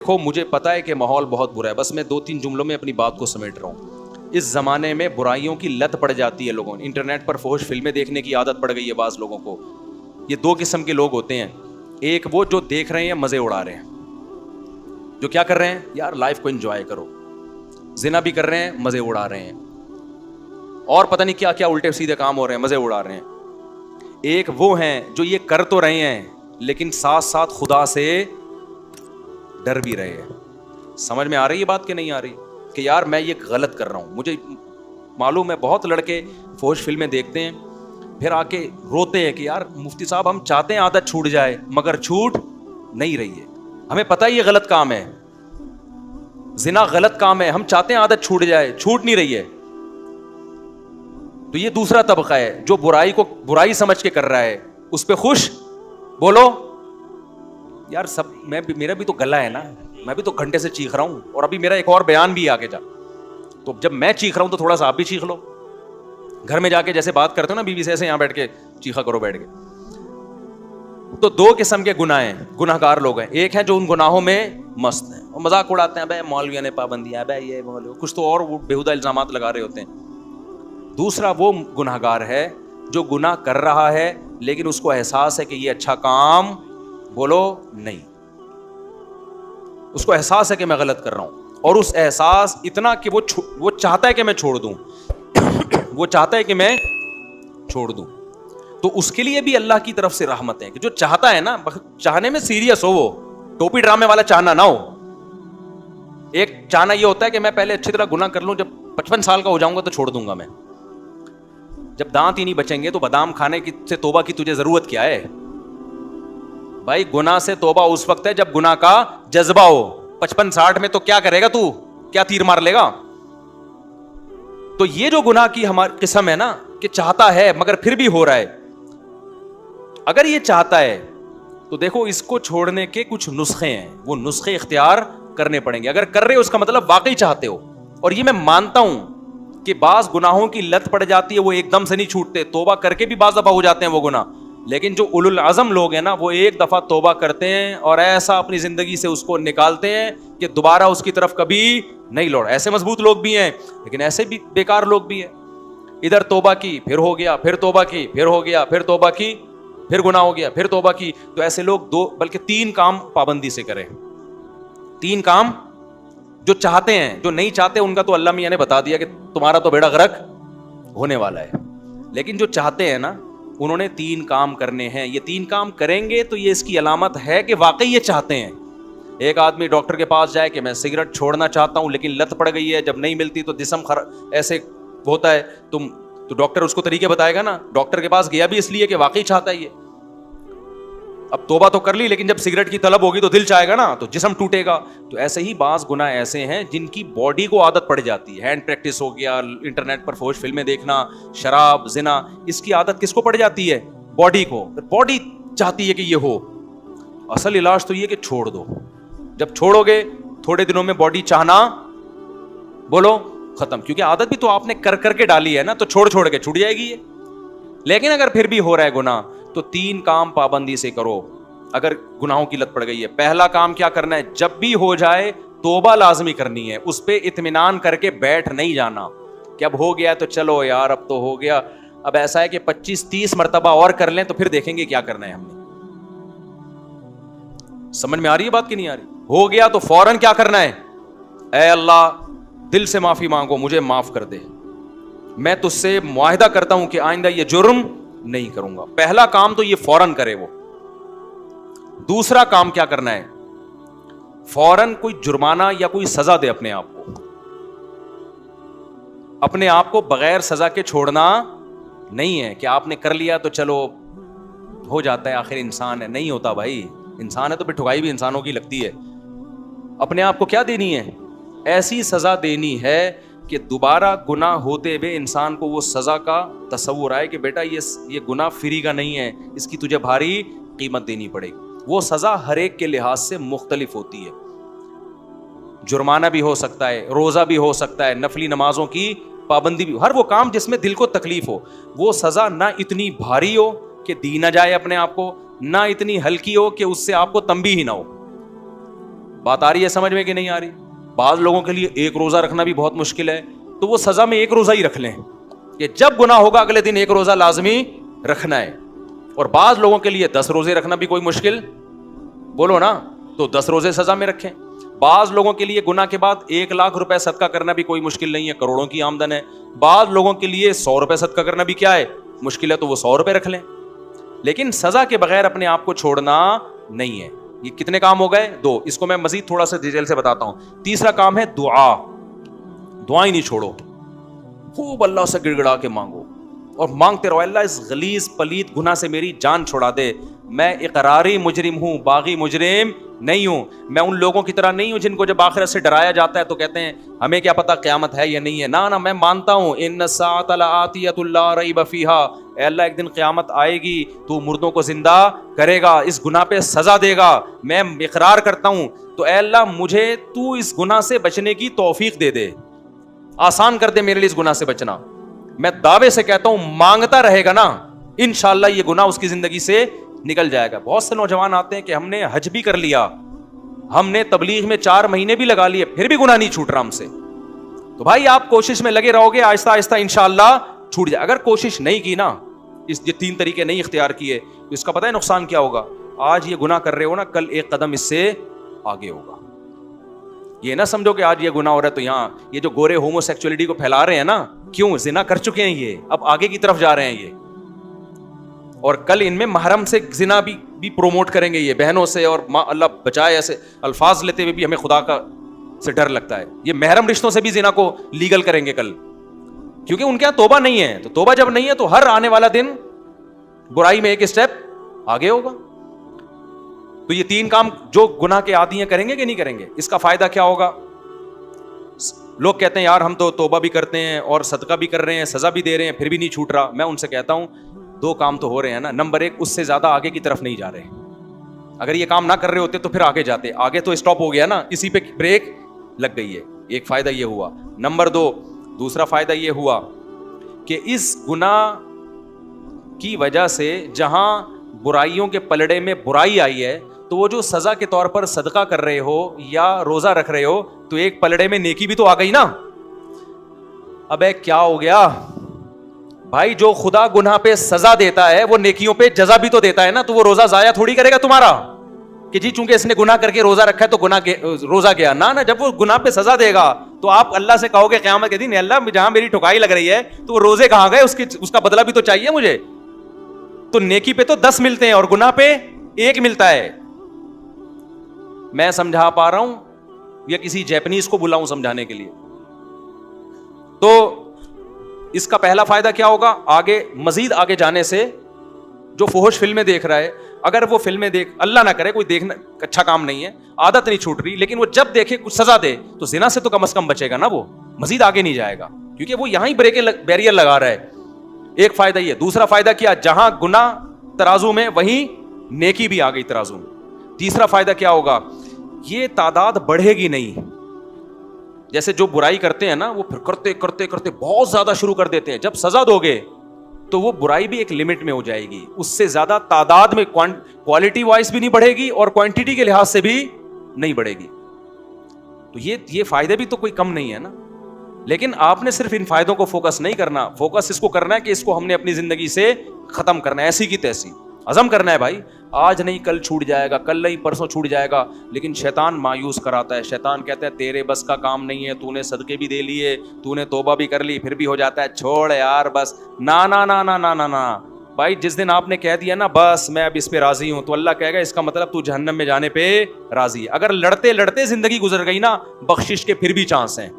دیکھو مجھے پتا ہے کہ ماحول بہت برا ہے، بس میں 2-3 جملوں میں اپنی بات کو سمیٹ رہا ہوں۔ اس زمانے میں برائیوں کی لت پڑ جاتی ہے لوگوں، انٹرنیٹ پر فحش فلمیں دیکھنے کی عادت پڑ گئی ہے بعض لوگوں کو۔ یہ 2 قسم کے لوگ ہوتے ہیں، ایک وہ جو دیکھ رہے ہیں مزے اڑا رہے ہیں، جو کیا کر رہے ہیں یار لائف کو انجوائے کرو، زنا بھی کر رہے ہیں مزے اڑا رہے ہیں، اور پتہ نہیں کیا کیا الٹے سیدھے کام ہو رہے ہیں، مزے اڑا رہے ہیں۔ ایک وہ ہیں جو یہ کر تو رہے ہیں لیکن ساتھ ساتھ خدا سے ڈر بھی رہے ہیں۔ سمجھ میں آ رہی ہے بات کہ نہیں آ رہی کہ یار میں یہ غلط کر رہا ہوں؟ مجھے معلوم ہے بہت لڑکے فحش فلمیں دیکھتے ہیں پھر آ کے روتے ہیں کہ یار مفتی صاحب ہم چاہتے ہیں عادت چھوٹ جائے مگر چھوٹ نہیں رہی ہے، ہمیں پتہ ہے یہ غلط کام ہے، زنا غلط کام ہے، ہم چاہتے ہیں عادت چھوٹ جائے، چھوٹ نہیں رہی ہے۔ تو یہ دوسرا طبقہ ہے جو برائی کو برائی سمجھ کے کر رہا ہے، اس پہ خوش بولو یار سب میرا بھی تو گلا ہے نا، میں بھی تو گھنٹے سے چیخ رہا ہوں، اور ابھی میرا ایک اور بیان بھی آگے جا، تو جب میں چیخ رہا ہوں تو تھوڑا سا آپ بھی چیخ لو، گھر میں جا کے جیسے بات کرتے ہو نا بیوی سے، ایسے یہاں بیٹھ کے چیخا کرو بیٹھ کے۔ تو 2 قسم کے گناہ ہیں، گناہ گار لوگ ہیں، ایک ہیں جو ان گناہوں میں مست ہیں اور مذاق اڑاتے ہیں، بھائی مولویوں نے پابندیاں، بھائی یہ مولوی کچھ تو اور بےہودہ الزامات لگا رہے ہوتے ہیں۔ دوسرا وہ گناہ گار ہے جو گناہ کر رہا ہے لیکن اس کو احساس ہے کہ یہ اچھا کام بولو نہیں، اس کو احساس ہے کہ میں غلط کر رہا ہوں، اور اس احساس اتنا کہ وہ چاہتا ہے کہ میں چھوڑ دوں، وہ چاہتا ہے کہ میں چھوڑ دوں۔ تو اس کے لیے بھی اللہ کی طرف سے رحمت ہے کہ جو چاہتا ہے نا، چاہنے میں سیریس ہو، وہ ٹوپی ڈرامے والا چاہنا نہ ہو۔ ایک چاہنا یہ ہوتا ہے کہ میں پہلے اچھی طرح گناہ کر لوں، جب 55 سال کا ہو جاؤں گا تو چھوڑ دوں گا میں، جب دانت ہی نہیں بچیں گے تو بادام کھانے کی سے توبہ کی تجھے ضرورت کیا ہے بھائی؟ گناہ سے توبہ اس وقت ہے جب گناہ کا جذبہ ہو، 55-60 میں تو کیا کرے گا تو، کیا تیر مار لے گا؟ تو یہ جو گناہ کی ہماری قسم ہے نا کہ چاہتا ہے مگر پھر بھی ہو رہا ہے، اگر یہ چاہتا ہے تو دیکھو اس کو چھوڑنے کے کچھ نسخے ہیں، وہ نسخے اختیار کرنے پڑیں گے۔ اگر کر رہے ہو اس کا مطلب واقعی چاہتے ہو، اور یہ میں مانتا ہوں کہ بعض گناہوں کی لت پڑ جاتی ہے، وہ ایک دم سے نہیں چھوٹتے، توبہ کر کے بھی بعض دفعہ ہو جاتے ہیں وہ گناہ، لیکن جو اولو العزم لوگ ہیں نا وہ ایک دفعہ توبہ کرتے ہیں اور ایسا اپنی زندگی سے اس کو نکالتے ہیں کہ دوبارہ اس کی طرف کبھی نہیں لوٹ۔ ایسے مضبوط لوگ بھی ہیں لیکن ایسے بھی بیکار لوگ بھی ہیں، ادھر توبہ کی پھر ہو گیا، پھر توبہ کی پھر ہو گیا، پھر توبہ کی پھر گناہ ہو گیا، پھر توبہ کی۔ تو ایسے لوگ 2 بلکہ 3 کام پابندی سے کریں، 3 کام جو چاہتے ہیں، جو نہیں چاہتے ان کا تو اللہ میاں نے بتا دیا کہ تمہارا تو بیڑا غرق ہونے والا ہے، لیکن جو چاہتے ہیں نا انہوں نے 3 کام کرنے ہیں۔ یہ 3 کام کریں گے تو یہ اس کی علامت ہے کہ واقعی یہ چاہتے ہیں۔ ایک آدمی ڈاکٹر کے پاس جائے کہ میں سگریٹ چھوڑنا چاہتا ہوں لیکن لت پڑ گئی ہے، جب نہیں ملتی تو جسم ایسے ہوتا ہے، تو ڈاکٹر اس کو طریقے بتائے گا نا۔ ڈاکٹر کے پاس گیا بھی اس لیے کہ واقعی چاہتا ہے یہ، اب توبہ تو کر لی لیکن جب سگریٹ کی طلب ہوگی تو دل چاہے گا نا، تو جسم ٹوٹے گا۔ تو ایسے ہی بعض گناہ ایسے ہیں جن کی باڈی کو عادت پڑ جاتی ہے، ہینڈ پریکٹس ہو گیا، انٹرنیٹ پر فحش فلمیں دیکھنا، شراب، زنا، اس کی عادت کس کو پڑ جاتی ہے؟ باڈی کو۔ باڈی چاہتی ہے کہ یہ ہو، اصل علاج تو یہ کہ چھوڑ دو۔ جب چھوڑو گے تھوڑے دنوں میں باڈی چاہنا بولو ختم، کیونکہ عادت بھی تو آپ نے کر کر کے ڈالی ہے نا، تو چھوڑ چھوڑ کے چھوٹ جائے گی یہ۔ لیکن اگر پھر بھی ہو رہا ہے گناہ تو 3 کام پابندی سے کرو اگر گناہوں کی لت پڑ گئی ہے۔ پہلا کام کیا کرنا ہے؟ جب بھی ہو جائے توبہ لازمی کرنی ہے، اس پہ اطمینان کر کے بیٹھ نہیں جانا کہ اب ہو گیا تو چلو یار اب تو ہو گیا، اب ایسا ہے کہ 25-30 مرتبہ اور کر لیں تو پھر دیکھیں گے کیا کرنا ہے ہم نے۔ سمجھ میں آ رہی ہے بات کہ نہیں آ رہی؟ ہو گیا تو فوراً کیا کرنا ہے؟ اے اللہ دل سے معافی مانگو، مجھے معاف کر دے، میں تجھ سے معاہدہ کرتا ہوں کہ آئندہ یہ جرم نہیں کروں گا۔ پہلا کام تو یہ فوراً کرے وہ۔ دوسرا کام کیا کرنا ہے؟ فوراً کوئی جرمانہ یا کوئی سزا دے اپنے آپ کو، اپنے آپ کو بغیر سزا کے چھوڑنا نہیں ہے کہ آپ نے کر لیا تو چلو ہو جاتا ہے، آخر انسان ہے۔ نہیں ہوتا بھائی، انسان ہے تو پھر ٹھگائی بھی انسانوں کی لگتی ہے۔ اپنے آپ کو کیا دینی ہے؟ ایسی سزا دینی ہے کہ دوبارہ گناہ ہوتے ہوئے انسان کو وہ سزا کا تصور آئے کہ بیٹا یہ گناہ فری کا نہیں ہے، اس کی تجھے بھاری قیمت دینی پڑے گی۔ وہ سزا ہر ایک کے لحاظ سے مختلف ہوتی ہے، جرمانہ بھی ہو سکتا ہے، روزہ بھی ہو سکتا ہے، نفلی نمازوں کی پابندی بھی، ہر وہ کام جس میں دل کو تکلیف ہو۔ وہ سزا نہ اتنی بھاری ہو کہ دی نہ جائے اپنے آپ کو، نہ اتنی ہلکی ہو کہ اس سے آپ کو تنبیہ ہی نہ ہو۔ بات آ رہی ہے سمجھ میں کہ نہیں آ رہی؟ بعض لوگوں کے لیے ایک روزہ رکھنا بھی بہت مشکل ہے، تو وہ سزا میں ایک روزہ ہی رکھ لیں کہ جب گناہ ہوگا اگلے دن ایک روزہ لازمی رکھنا ہے. اور بعض لوگوں کے لیے 10 روزے رکھنا بھی کوئی مشکل، بولو نا، تو 10 روزے سزا میں رکھیں. بعض لوگوں کے لیے گناہ کے بعد 1 لاکھ روپے صدقہ کرنا بھی کوئی مشکل نہیں ہے، کروڑوں کی آمدن ہے. بعض لوگوں کے لیے 100 روپے صدقہ کرنا بھی کیا ہے، مشکل ہے، تو وہ 100 روپے رکھ لیں. لیکن سزا کے بغیر اپنے آپ کو چھوڑنا نہیں ہے. یہ کتنے کام ہو گئے؟ 2. اس کو میں مزید تھوڑا سا ڈیٹیل سے بتاتا ہوں. تیسرا کام ہے دعا. دعائیں نہیں چھوڑو، خوب اللہ سے گڑ گڑا کے مانگو اور مانگتے رہو، اللہ اس غلیظ پلید گناہ سے میری جان چھڑا دے. میں اقراری مجرم ہوں، باغی مجرم نہیں ہوں. میں ان لوگوں کی طرح نہیں ہوں جن کو جب آخرت سے ڈرایا جاتا ہے تو کہتے ہیں ہمیں کیا پتا قیامت ہے یا نہیں ہے. نہ میں مانتا ہوں ان الساعۃ لآتیۃ لا ریب فیہا، اے اللہ ایک دن قیامت آئے گی، تو مردوں کو زندہ کرے گا، اس گناہ پہ سزا دے گا. میں اقرار کرتا ہوں، تو اے اللہ مجھے تو اس گناہ سے بچنے کی توفیق دے دے، آسان کر دے میرے لیے اس گناہ سے بچنا. میں دعوے سے کہتا ہوں مانگتا رہے گا نا، انشاءاللہ یہ گناہ اس کی زندگی سے نکل جائے گا. بہت سے نوجوان آتے ہیں کہ ہم نے حج بھی کر لیا، ہم نے تبلیغ میں 4 مہینے بھی لگا لیے، پھر بھی گناہ نہیں چھوٹ رہا ہم سے. تو بھائی آپ کوشش میں لگے رہو گے، آہستہ آہستہ انشاءاللہ چھوٹ جائے. اگر کوشش نہیں کی نا، یہ 3 طریقے نہیں اختیار کیے، تو اس کا پتہ ہے نقصان کیا ہوگا؟ آج یہ گناہ کر رہے ہو نا، کل ایک قدم اس سے آگے ہوگا. یہ نہ سمجھو کہ آج یہ گناہ ہو رہا ہے تو یہاں یہ جو گورے ہومو سیکچولیٹی کو پھیلا رہے ہیں نا، کیوں؟ زنا کر چکے ہیں یہ، اب آگے کی طرف جا رہے ہیں یہ، اور کل ان میں محرم سے زنا بھی پروموٹ کریں گے یہ، بہنوں سے. اور اللہ بچائے ایسے الفاظ لیتے ہوئے بھی ہمیں خدا کا سے ڈر لگتا ہے. یہ محرم رشتوں سے بھی زنا کو لیگل کریں گے کل، کیونکہ ان کے یہاں توبہ نہیں ہے. تو توبہ جب نہیں ہے تو ہر آنے والا دن برائی میں ایک اسٹیپ آگے ہوگا. تو یہ 3 کام جو گناہ کے عادی ہیں کریں گے کہ نہیں کریں گے؟ اس کا فائدہ کیا ہوگا؟ لوگ کہتے ہیں یار ہم تو توبہ بھی کرتے ہیں اور صدقہ بھی کر رہے ہیں، سزا بھی دے رہے ہیں، پھر بھی نہیں چھوٹ رہا. میں ان سے کہتا ہوں 2 کام تو ہو رہے ہیں نا. نمبر 1، اس سے زیادہ آگے کی طرف نہیں جا رہے. اگر یہ کام نہ کر رہے ہوتے تو پھر آگے جاتے. آگے تو اسٹاپ ہو گیا نا، اسی پہ بریک لگ گئی ہے. ایک فائدہ یہ ہوا. نمبر 2، دوسرا فائدہ یہ ہوا کہ اس گناہ کی وجہ سے جہاں برائیوں کے پلڑے میں برائی آئی ہے، تو وہ جو سزا کے طور پر صدقہ کر رہے ہو یا روزہ رکھ رہے ہو، تو ایک پلڑے میں نیکی بھی تو آ گئی نا. ابے کیا ہو گیا بھائی؟ جو خدا گناہ پہ سزا دیتا ہے وہ نیکیوں پہ جزا بھی تو دیتا ہے نا. تو وہ روزہ ضائع تھوڑی کرے گا تمہارا کہ جی چونکہ اس نے گناہ کر کے روزہ رکھا ہے تو روزہ گیا. نہ جب وہ گناہ پہ سزا دے گا تو آپ اللہ سے کہو گے قیامت کے دن اللہ جہاں میری ٹھکائی لگ رہی ہے تو وہ روزے کہاں گئے؟ اس کا بدلہ بھی تو چاہیے مجھے. تو نیکی پہ تو 10 ملتے ہیں اور گناہ پہ 1 ملتا ہے. میں سمجھا پا رہا ہوں یا کسی جیپنیز کو بلاؤں سمجھانے کے لیے؟ تو اس کا پہلا فائدہ کیا ہوگا؟ آگے مزید آگے جانے سے جو فحش فلمیں دیکھ رہا ہے، اگر وہ فلمیں اللہ نہ کرے، کوئی دیکھنا اچھا کام نہیں ہے، عادت نہیں چھوٹ رہی، لیکن وہ جب دیکھے کچھ سزا دے تو زنا سے تو کم از کم بچے گا نا، وہ مزید آگے نہیں جائے گا کیونکہ وہ یہاں ہی بیریئر لگا رہا ہے. ایک فائدہ یہ. دوسرا فائدہ کیا؟ جہاں گناہ ترازو میں وہیں نیکی بھی آ گئی ترازو میں. تیسرا فائدہ کیا ہوگا؟ یہ تعداد بڑھے گی نہیں. جیسے جو برائی کرتے ہیں نا وہ پھر کرتے کرتے کرتے بہت زیادہ شروع کر دیتے ہیں. جب سزا دو گے تو وہ برائی بھی ایک لمٹ میں ہو جائے گی، اس سے زیادہ تعداد میں کوالٹی وائز بھی نہیں بڑھے گی اور کوانٹٹی کے لحاظ سے بھی نہیں بڑھے گی. تو یہ فائدے بھی تو کوئی کم نہیں ہے نا. لیکن آپ نے صرف ان فائدوں کو فوکس نہیں کرنا، فوکس اس کو کرنا ہے کہ اس کو ہم نے اپنی زندگی سے ختم کرنا ہے، ایسی کی تیسی عزم کرنا ہے. بھائی آج نہیں کل چھوٹ جائے گا، کل نہیں پرسوں چھوٹ جائے گا. لیکن شیطان مایوس کراتا ہے. شیطان کہتا ہے تیرے بس کا کام نہیں ہے، تو نے صدقے بھی دے لیے، تو نے توبہ بھی کر لی، پھر بھی ہو جاتا ہے. چھوڑ یار بس. نا نا نا نا نا نا نا بھائی، جس دن آپ نے کہہ دیا نا بس میں اب اس پہ راضی ہوں، تو اللہ کہے گا اس کا مطلب تو جہنم میں جانے پہ راضی ہے. اگر لڑتے لڑتے زندگی گزر گئی نا، بخشش کے پھر بھی چانس ہیں.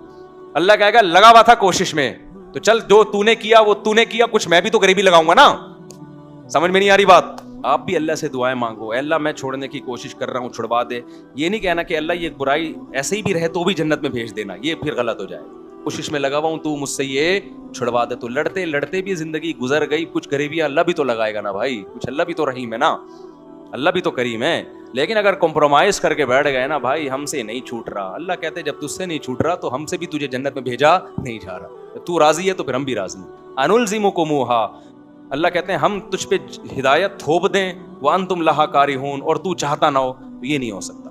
اللہ کہے گا لگا ہوا تھا کوشش میں، تو چل جو تو نے کیا وہ تو نے کیا، کچھ میں بھی تو قریبی لگاؤں گا نا. سمجھ میں نہیں آ رہی بات؟ آپ بھی اللہ سے دعائیں مانگو، اے اللہ میں چھوڑنے کی کوشش کر رہا ہوں، چھڑوا دے. یہ نہیں کہنا کہ اللہ یہ برائی ایسے ہی بھی رہے تو بھی جنت میں بھیج دینا، یہ پھر غلط ہو جائے. کوشش میں لگا ہوا ہوں، تو مجھ سے یہ چھڑوا دے. تو لڑتے لڑتے بھی زندگی گزر گئی، کچھ غریبیاں اللہ بھی تو لگائے گا نا بھائی، کچھ اللہ بھی تو رحیم ہے نا، اللہ بھی تو کریم ہے. لیکن اگر کمپرومائز کر کے بیٹھ گئے نا بھائی ہم سے نہیں چھوٹ رہا، اللہ کہتے ہیں جب تجھ سے نہیں چھوٹ رہا تو ہم سے بھی تجھے جنت میں بھیجا نہیں جا رہا. تو راضی ہے تو پھر ہم بھی راضی ہیں. انلزمکموہا، اللہ کہتے ہیں ہم تجھ پہ ہدایت تھوپ دیں، وانتم لہا کارہون، اور تو چاہتا نہ ہو، تو یہ نہیں ہو سکتا.